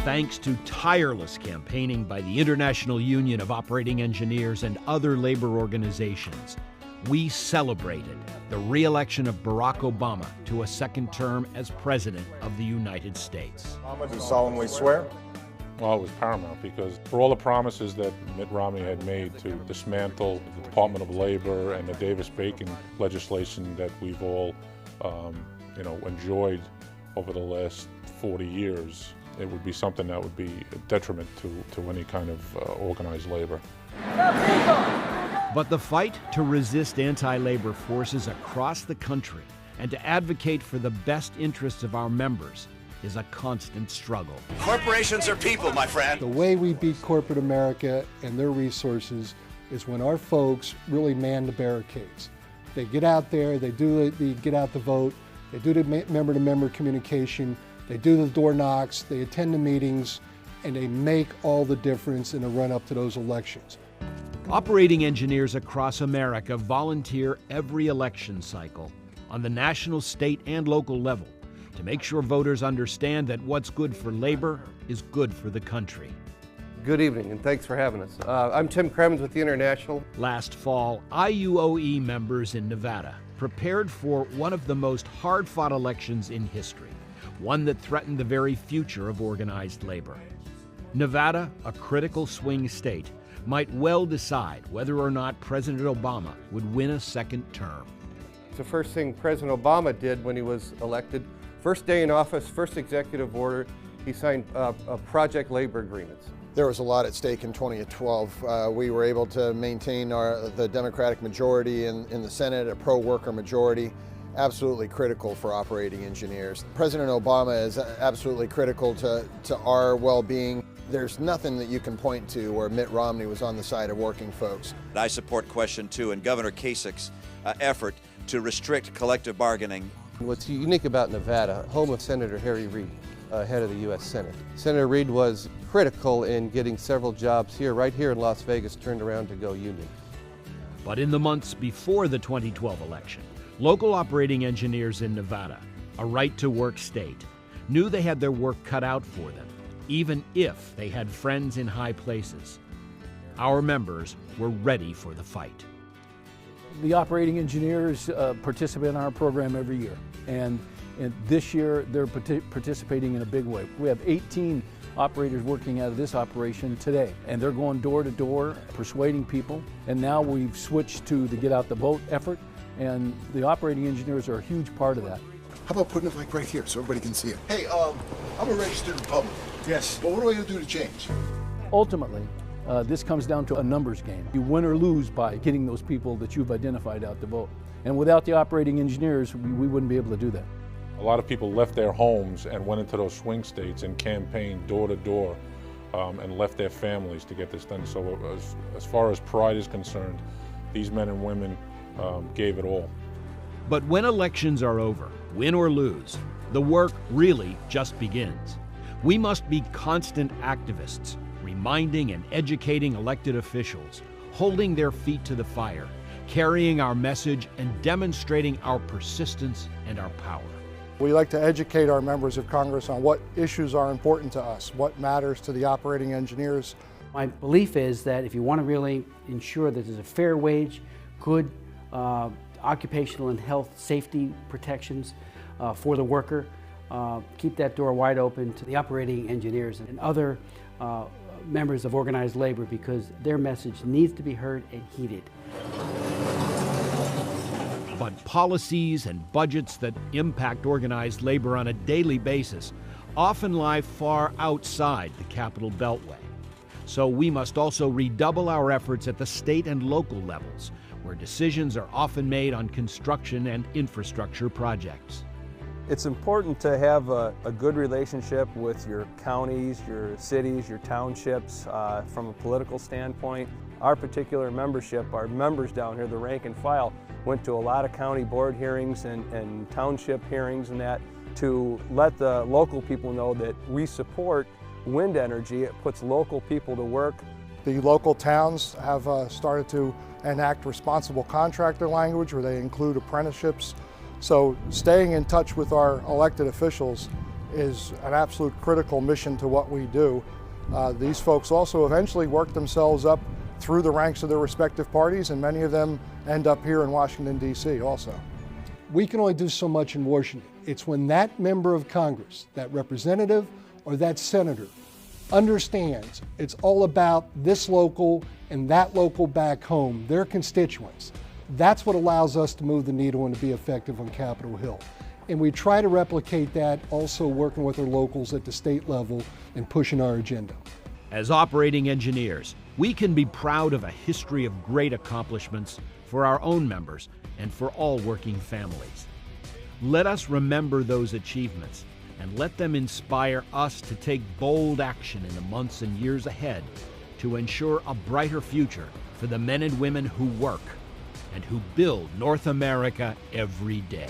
Thanks to tireless campaigning by the International Union of Operating Engineers and other labor organizations, we celebrated the re-election of Barack Obama to a second term as President of the United States. Obama, do solemnly swear? Well, it was paramount because for all the promises that Mitt Romney had made to dismantle the Department of Labor and the Davis-Bacon legislation that we've all, enjoyed over the last 40 years, it would be something that would be a detriment to any kind of organized labor. But the fight to resist anti-labor forces across the country and to advocate for the best interests of our members is a constant struggle. Corporations are people, my friend. The way we beat corporate America and their resources is when our folks really man the barricades. They get out there, they get out the vote, they do the member-to-member communication, they do the door knocks, they attend the meetings, and they make all the difference in the run-up to those elections. Operating engineers across America volunteer every election cycle on the national, state, and local level to make sure voters understand that what's good for labor is good for the country. Good evening, and thanks for having us. I'm Tim Kremens with the International. Last fall, IUOE members in Nevada prepared for one of the most hard-fought elections in history, one that threatened the very future of organized labor. Nevada, a critical swing state, might well decide whether or not President Obama would win a second term. It's the first thing President Obama did when he was elected. First day in office, first executive order, he signed project labor agreements. There was a lot at stake in 2012. We were able to maintain the Democratic majority in the Senate, a pro-worker majority, absolutely critical for operating engineers. President Obama is absolutely critical to our well-being. There's nothing that you can point to where Mitt Romney was on the side of working folks. I support Question 2 and Governor Kasich's effort to restrict collective bargaining. What's unique about Nevada, home of Senator Harry Reid, head of the U.S. Senate. Senator Reid was critical in getting several jobs here, right here in Las Vegas, turned around to go union. But in the months before the 2012 election, local operating engineers in Nevada, a right-to-work state, knew they had their work cut out for them, even if they had friends in high places. Our members were ready for the fight. The operating engineers participate in our program every year, and this year they're participating in a big way. We have 18 operators working out of this operation today, and they're going door to door, persuading people, and now we've switched to the Get Out the Vote effort, and the operating engineers are a huge part of that. How about putting it like right here so everybody can see it? Hey, I'm a registered Republican. Yes. But what do I gotta do to change? Ultimately, this comes down to a numbers game. You win or lose by getting those people that you've identified out to vote. And without the operating engineers, we wouldn't be able to do that. A lot of people left their homes and went into those swing states and campaigned door to door and left their families to get this done. So as far as pride is concerned, these men and women gave it all. But when elections are over, win or lose, the work really just begins. We must be constant activists, reminding and educating elected officials, holding their feet to the fire, carrying our message and demonstrating our persistence and our power. We like to educate our members of Congress on what issues are important to us, what matters to the operating engineers. My belief is that if you want to really ensure that there's a fair wage, good occupational and health safety protections for the worker, keep that door wide open to the operating engineers and other members of organized labor, because their message needs to be heard and heeded. But policies and budgets that impact organized labor on a daily basis often lie far outside the Capital Beltway. So we must also redouble our efforts at the state and local levels, where decisions are often made on construction and infrastructure projects. It's important to have a good relationship with your counties, your cities, your townships from a political standpoint. Our particular membership, our members down here, the rank and file, went to a lot of county board hearings and township hearings and that to let the local people know that we support wind energy. It puts local people to work. The local towns have started to enact responsible contractor language where they include apprenticeships. So staying in touch with our elected officials is an absolute critical mission to what we do. These folks also eventually work themselves up through the ranks of their respective parties, and many of them end up here in Washington, D.C. also. We can only do so much in Washington. It's when that member of Congress, that representative or that senator, understands it's all about this local and that local back home, their constituents. That's what allows us to move the needle and to be effective on Capitol Hill. And we try to replicate that also working with our locals at the state level and pushing our agenda. As operating engineers, we can be proud of a history of great accomplishments for our own members and for all working families. Let us remember those achievements and let them inspire us to take bold action in the months and years ahead to ensure a brighter future for the men and women who work and who build North America every day.